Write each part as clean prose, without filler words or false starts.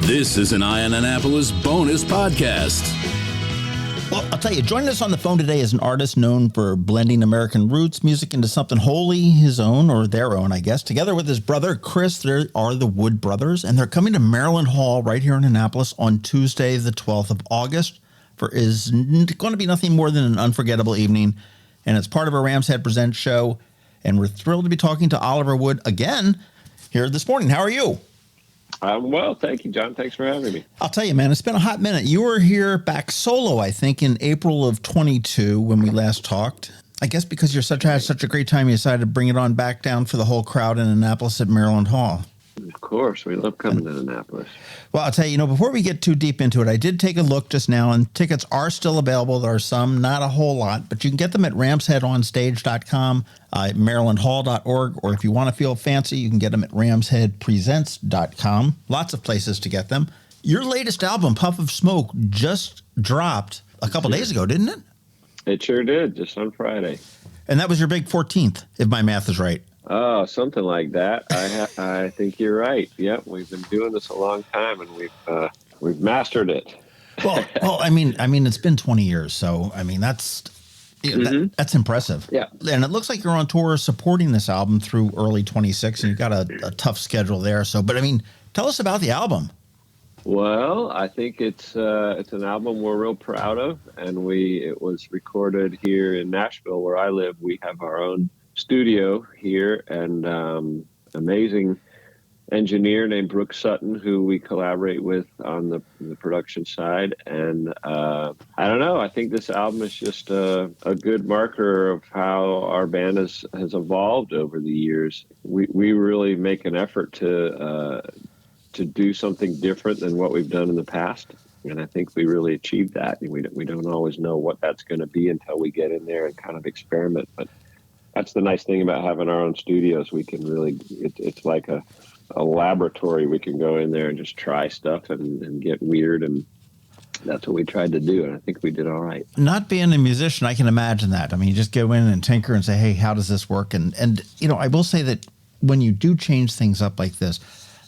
This is an Eye on Annapolis bonus podcast. Well, I'll tell you, joining us on the phone today is an artist known for blending American roots music into something wholly his own, or their own, I guess. Together with his brother, Chris, there are the Wood Brothers, and they're coming to Maryland Hall right here in Annapolis on Tuesday, the 12th of August, for is going to be nothing more than an unforgettable evening, and it's part of a Ram's Head Presents show, and we're thrilled to be talking to Oliver Wood again here this morning. How are you? I'm well. Thank you, John. Thanks for having me. I'll tell you, man, it's been a hot minute. You were here back solo, I think, in April of 22 when we last talked. I guess because you had such a great time, you decided to bring it on back down for the whole crowd in Annapolis at Maryland Hall. Of course. We love coming to Annapolis. Well, I'll tell you, before we get too deep into it, I did take a look just now, and tickets are still available. There are some, not a whole lot, but you can get them at ramsheadonstage.com, marylandhall.org, or if you want to feel fancy, you can get them at ramsheadpresents.com. Lots of places to get them. Your latest album, Puff of Smoke, just dropped a couple days ago, didn't it? It sure did, just on Friday. And that was your big 14th, if my math is right. Oh, something like that. I think you're right. Yep, we've been doing this a long time, and we've mastered it. Well, I mean, it's been 20 years, so I mean that's impressive. Yeah, and it looks like you're on tour supporting this album through early 26, and you've got a tough schedule there. So, but I mean, tell us about the album. Well, I think it's an album we're real proud of, and it was recorded here in Nashville, where I live. We have our own studio here, and amazing engineer named Brooke Sutton, who we collaborate with on the production side. And I don't know, I think this album is just a good marker of how our band has evolved over the years. We really make an effort to do something different than what we've done in the past. And I think we really achieved that. And we don't always know what that's going to be until we get in there and kind of experiment. But that's the nice thing about having our own studios. We can really, it's like a laboratory. We can go in there and just try stuff and get weird. And that's what we tried to do. And I think we did all right. Not being a musician, I can imagine that. I mean, you just go in and tinker and say, hey, how does this work? And I will say that when you do change things up like this,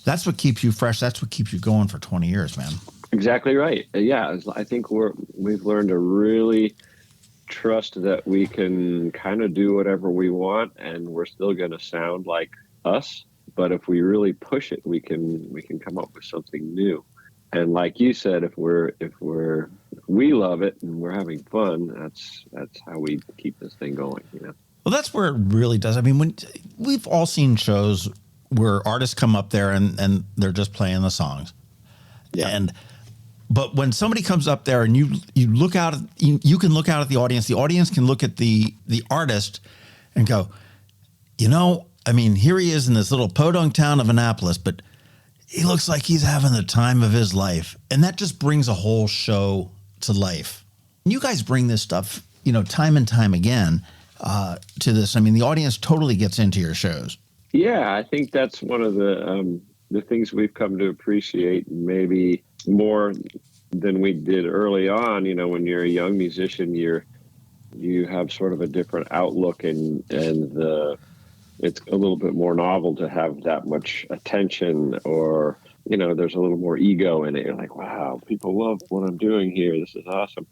that's what keeps you fresh. That's what keeps you going for 20 years, man. Exactly right. Yeah. I think we've learned to really trust that we can kind of do whatever we want, and we're still going to sound like us. But if we really push it, we can come up with something new. And like you said, if we love it and we're having fun, that's how we keep this thing going. Well, that's where it really does. I mean, we've all seen shows where artists come up there and they're just playing the songs. Yeah. But when somebody comes up there and you look out, you can look out at the audience can look at the artist and go, I mean, here he is in this little podunk town of Annapolis, but he looks like he's having the time of his life. And that just brings a whole show to life. And you guys bring this stuff, time and time again to this. I mean, the audience totally gets into your shows. Yeah, I think that's one of the things we've come to appreciate, maybe more than we did early on. When you're a young musician, you have sort of a different outlook, and it's a little bit more novel to have that much attention, or there's a little more ego in it. You're like, wow, people love what I'm doing here. This is awesome.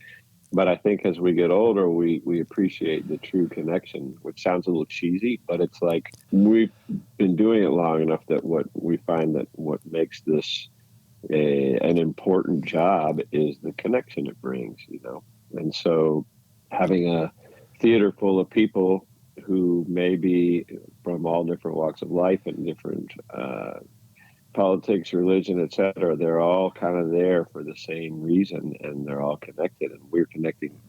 But I think as we get older, we appreciate the true connection, which sounds a little cheesy, but it's like we've been doing it long enough that what we find that what makes this an important job is the connection it brings, And so having a theater full of people who may be from all different walks of life and different politics, religion, et cetera, they're all kind of there for the same reason, and they're all connected, and we're connecting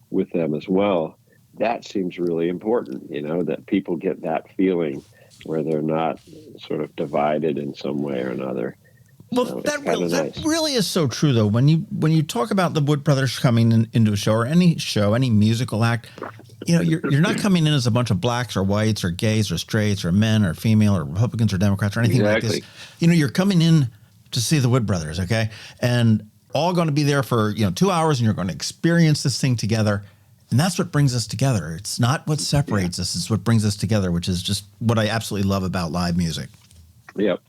with them as well. That seems really important, that people get that feeling where they're not sort of divided in some way or another. Well, that really is so true, though. When you talk about the Wood Brothers coming into a show, or any musical act, you're not coming in as a bunch of blacks or whites or gays or straights or men or female or Republicans or Democrats or anything like this. You're coming in to see the Wood Brothers, okay? And all going to be there for 2 hours, and you're going to experience this thing together. And that's what brings us together. It's not what separates us. It's what brings us together, which is just what I absolutely love about live music. Yep,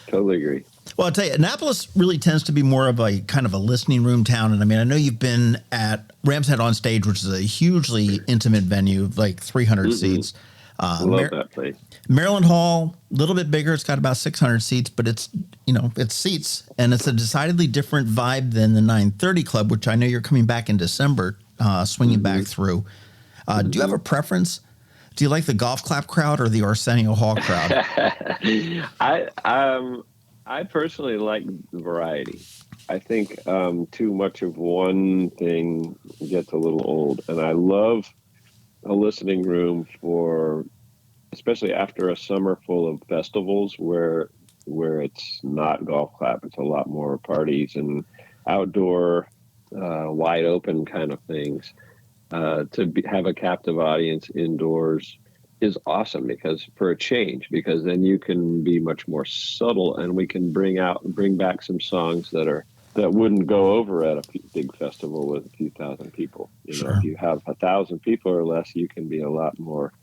totally agree. Well, I'll tell you, Annapolis really tends to be more of a kind of a listening room town. And I mean, I know you've been at Ram's Head on Stage, which is a hugely intimate venue, like 300 seats. Love that place. Maryland Hall, a little bit bigger. It's got about 600 seats, but it's, it's seats. And it's a decidedly different vibe than the 930 Club, which I know you're coming back in December, swinging back through. Do you have a preference? Do you like the golf clap crowd or the Arsenio Hall crowd? I personally like variety. I think too much of one thing gets a little old, and I love a listening room for, especially after a summer full of festivals where it's not golf clap, it's a lot more parties and outdoor, wide open kind of things. Have a captive audience indoors is awesome because then you can be much more subtle, and we can bring back some songs that wouldn't go over at a big festival with a few thousand people. If you have 1,000 people or less, you can be a lot more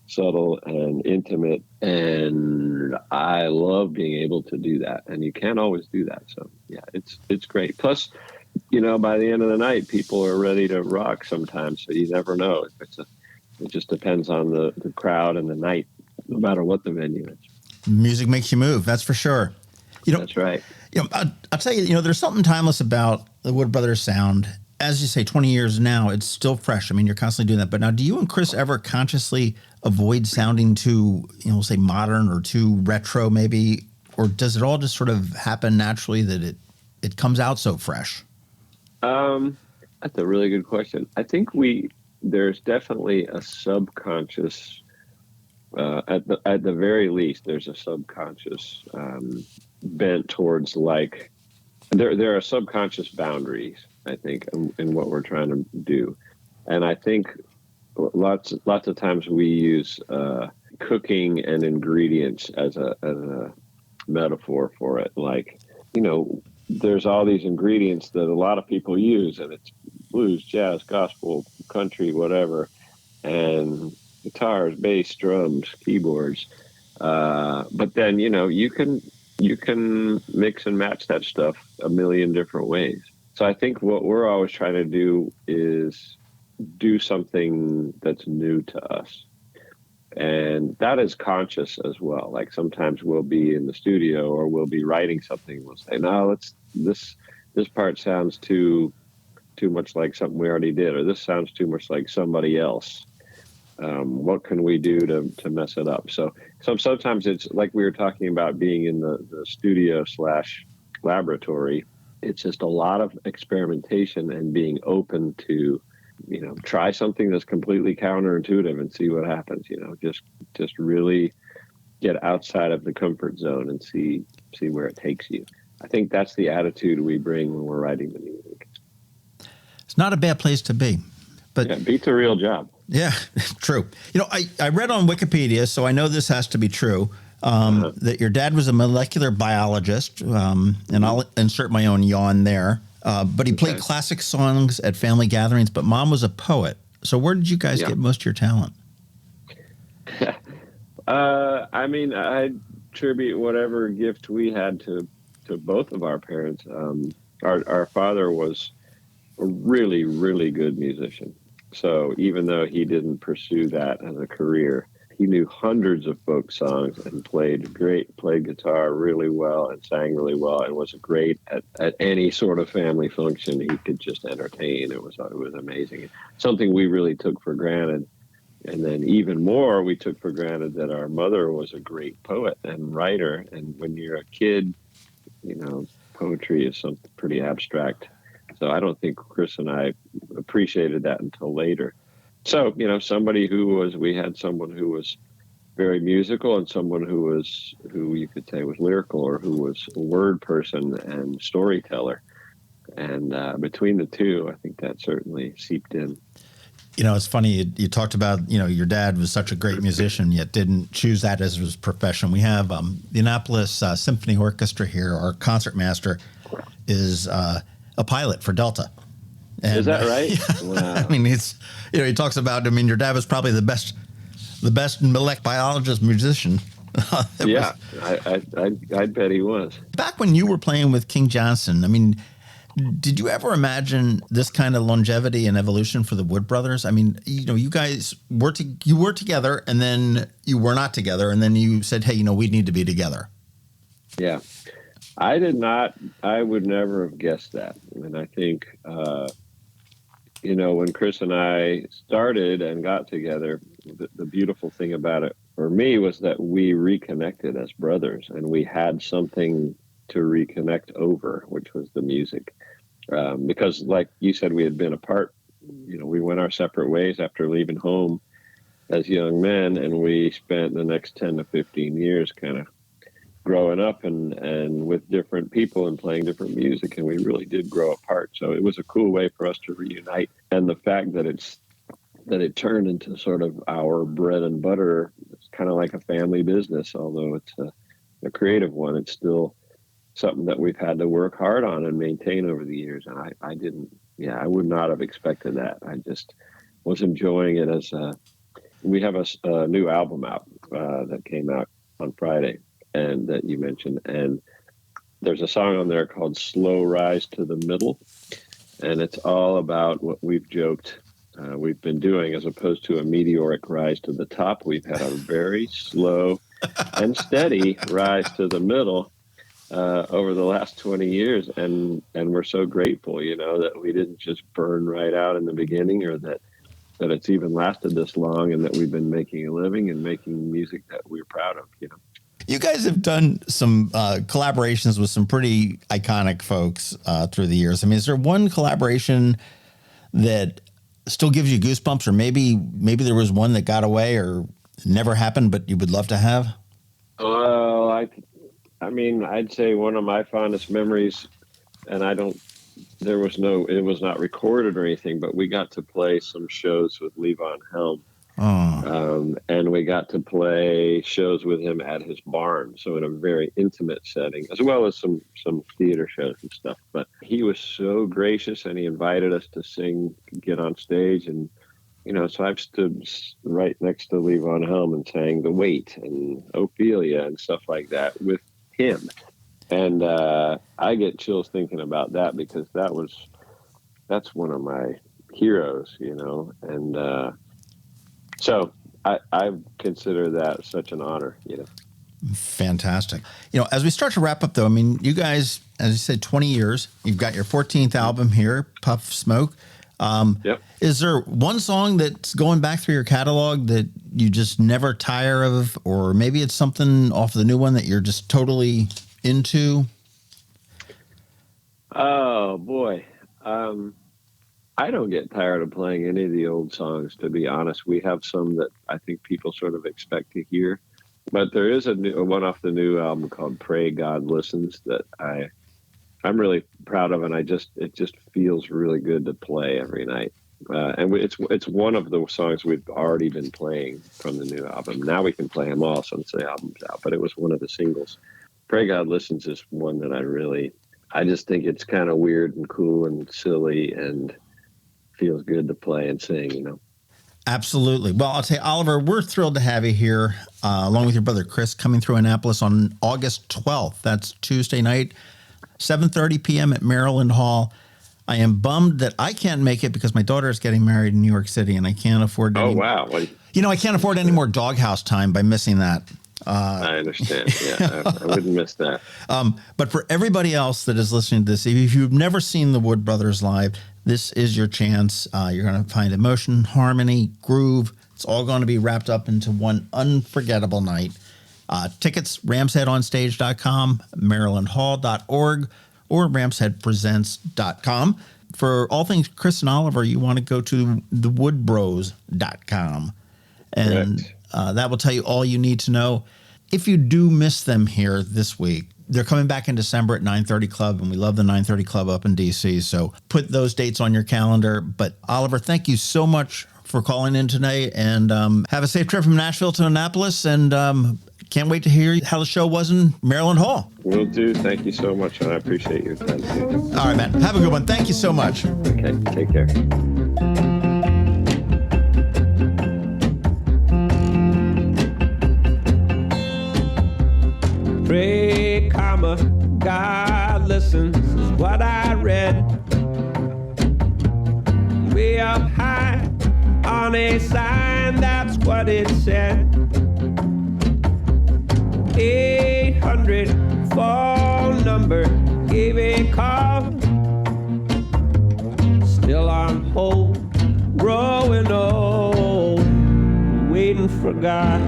subtle and intimate, and I love being able to do that, and you can't always do that. So yeah, it's great. Plus, by the end of the night, people are ready to rock sometimes, so you never know. It just depends on the crowd and the night, no matter what the venue is. Music makes you move, that's for sure. That's right. I'll tell you, there's something timeless about the Wood Brothers sound. As you say, 20 years now, it's still fresh. I mean, you're constantly doing that. But now, do you and Chris ever consciously avoid sounding too, say modern or too retro maybe? Or does it all just sort of happen naturally that it comes out so fresh? That's a really good question. I think there's definitely a subconscious, at the very least, there's a subconscious bent towards there are subconscious boundaries, I think, in what we're trying to do. And I think lots of times we use cooking and ingredients as a metaphor for it. There's all these ingredients that a lot of people use, and it's blues, jazz, gospel, country, whatever, and guitars, bass, drums, keyboards. But then, you can mix and match that stuff a million different ways. So I think what we're always trying to do is do something that's new to us. And that is conscious as well. Like sometimes we'll be in the studio or we'll be writing something. We'll say, no, this part sounds too much like something we already did, or this sounds too much like somebody else. What can we do to mess it up? So sometimes it's like we were talking about being in the studio / laboratory. It's just a lot of experimentation and being open to, try something that's completely counterintuitive and see what happens. Just really get outside of the comfort zone and see where it takes you. I think that's the attitude we bring when we're writing the music. It's not a bad place to be, but yeah, beats a real job. Yeah, true. I read on Wikipedia, so I know this has to be true, that your dad was a molecular biologist, and I'll insert my own yawn there. But he played classic songs at family gatherings, but mom was a poet. So where did you guys get most of your talent? I attribute whatever gift we had to both of our parents. Our father was a really, really good musician. So even though he didn't pursue that as a career, he knew hundreds of folk songs and played guitar really well and sang really well and was great at any sort of family function. He could just entertain. It was amazing. Something we really took for granted. And then even more, we took for granted that our mother was a great poet and writer. And when you're a kid, poetry is something pretty abstract. So I don't think Chris and I appreciated that until later. So, we had someone who was very musical and someone who you could say was lyrical or who was a word person and storyteller. And between the two, I think that certainly seeped in. It's funny, you talked about, your dad was such a great musician, yet didn't choose that as his profession. We have the Annapolis Symphony Orchestra here. Our concertmaster is a pilot for Delta. And, is that right? Wow. I mean, he talks about, your dad was probably the best molecular biologist musician Yeah, I'd bet he was. Back when you were playing with King Johnson, I mean, did you ever imagine this kind of longevity and evolution for the Wood Brothers? I mean, you guys were together, and then you were not together, and then you said, hey, we need to be together. Yeah. I did not. I would never have guessed that. And I think, when Chris and I started and got together, the beautiful thing about it for me was that we reconnected as brothers, and we had something to reconnect over, which was the music. Because like you said, we had been apart, we went our separate ways after leaving home as young men, and we spent the next 10 to 15 years kind of growing up and with different people and playing different music, and we really did grow apart. So it was a cool way for us to reunite. And the fact that it turned into sort of our bread and butter, it's kind of like a family business, although it's a creative one. It's still something that we've had to work hard on and maintain over the years. And I would not have expected that. I just was enjoying it we have a new album out that came out on Friday, and that you mentioned, and there's a song on there called Slow Rise to the Middle, and it's all about what we've joked we've been doing. As opposed to a meteoric rise to the top, we've had a very slow and steady rise to the middle over the last 20 years, and we're so grateful that we didn't just burn right out in the beginning, or that it's even lasted this long, and that we've been making a living and making music that we're proud of. You guys have done some collaborations with some pretty iconic folks through the years. I mean, is there one collaboration that still gives you goosebumps, or maybe there was one that got away or never happened, but you would love to have? Well, I'd say one of my fondest memories, and it was not recorded or anything, but we got to play some shows with Levon Helm. And we got to play shows with him at his barn, so in a very intimate setting, as well as some theater shows and stuff. But he was so gracious, and he invited us to sing, get on stage, and so I've stood right next to Levon Helm and sang The Wait and Ophelia and stuff like that with him. And I get chills thinking about that, because that's one of my heroes, and so I consider that such an honor, Fantastic. As we start to wrap up, though, I mean, you guys, as you said, 20 years, you've got your 14th album here, Puff Smoke. Yep. Is there one song that's going back through your catalog that you just never tire of, or maybe it's something off the new one that you're just totally into? Oh, boy. I don't get tired of playing any of the old songs, to be honest. We have some that I think people sort of expect to hear, but there is a one off the new album called Pray God Listens that I'm really proud of, and it just feels really good to play every night. And it's one of the songs we've already been playing from the new album. Now we can play them all since the album's out, but it was one of the singles. Pray God Listens is one that I just think it's kind of weird and cool and silly, and feels good to play and sing, Absolutely. Well, I'll tell you, Oliver, we're thrilled to have you here, along with your brother Chris, coming through Annapolis on August 12th. That's Tuesday night, 7:30 p.m. at Maryland Hall. I am bummed that I can't make it because my daughter is getting married in New York City, and I can't afford Oh, wow. I can't afford any more doghouse time by missing that. I understand. Yeah, I wouldn't miss that. But for everybody else that is listening to this, if you've never seen the Wood Brothers live, this is your chance. You're going to find emotion, harmony, groove. It's all going to be wrapped up into one unforgettable night. Tickets, ramsheadonstage.com, marylandhall.org, or ramsheadpresents.com. For all things Chris and Oliver, you want to go to thewoodbros.com. And that will tell you all you need to know. If you do miss them here this week, they're coming back in December at 930 Club, and we love the 930 Club up in D.C., so put those dates on your calendar. But, Oliver, thank you so much for calling in today, and have a safe trip from Nashville to Annapolis, and can't wait to hear how the show was in Maryland Hall. Will do. Thank you so much, and I appreciate your time, too. All right, man. Have a good one. Thank you so much. Okay. Take care. comma, God listens, is what I read. Way up high on a sign, that's what it said. 800 phone number, gave a call. Still on hold, growing old, waiting for God.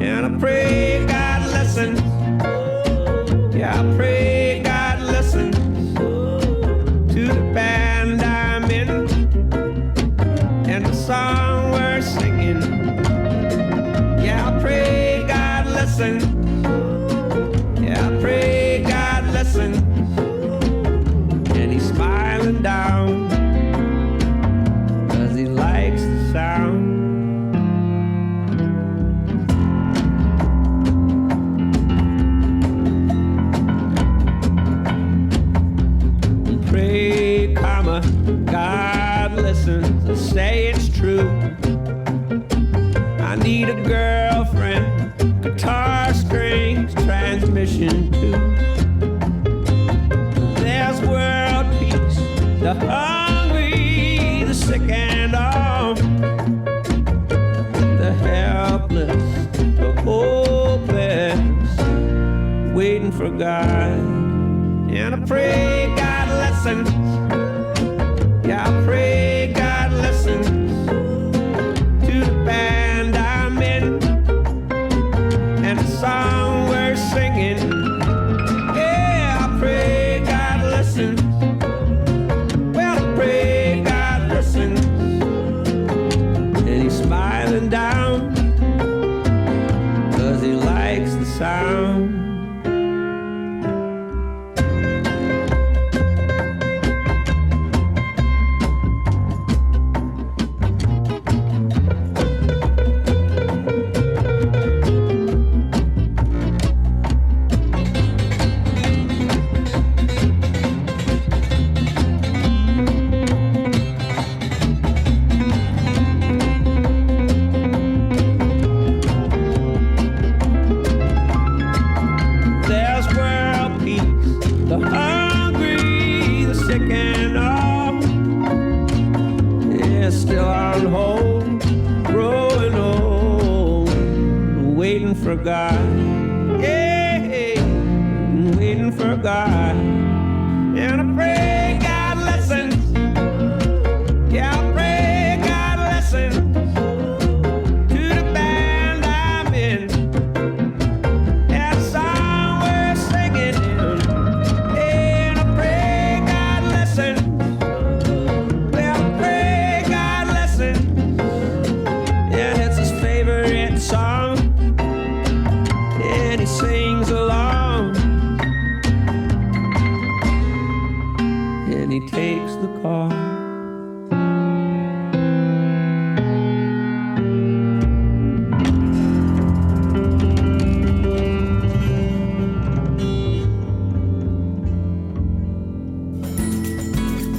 And I pray God listens. Yeah, I pray God listens to the band I'm in and the song we're singing. Yeah, I pray God listens. Yeah, I pray God listens. And he's smiling down 'cause he likes the sound. Pray, comma, God listens, say it's true. I need a girlfriend, guitar strings, transmission too. There's world peace, the hungry, the sick and all, the helpless, the hopeless, waiting for God. And I pray God listens. Yeah, I pray God listens to the band I'm in and the song we're singing. Yeah, I pray God listens. Well, I pray God listens. And he's smiling down 'cause he likes the sound. For God, yeah, waiting for God, and I pray God listens. Yeah, I pray God listens to the band I'm in and the song we're singing, and I pray God listens. Well, I pray God listens, and it's his favorite song. And he sings along, and he takes the call.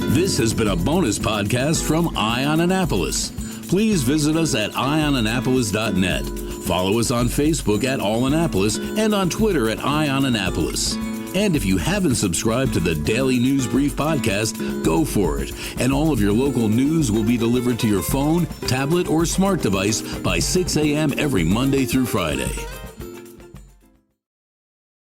This has been a bonus podcast from Ion Annapolis. Please visit us at ionannapolis.net. Follow us on Facebook at All Annapolis and on Twitter at Ion Annapolis. And if you haven't subscribed to the Daily News Brief podcast, go for it. And all of your local news will be delivered to your phone, tablet, or smart device by 6 a.m. every Monday through Friday.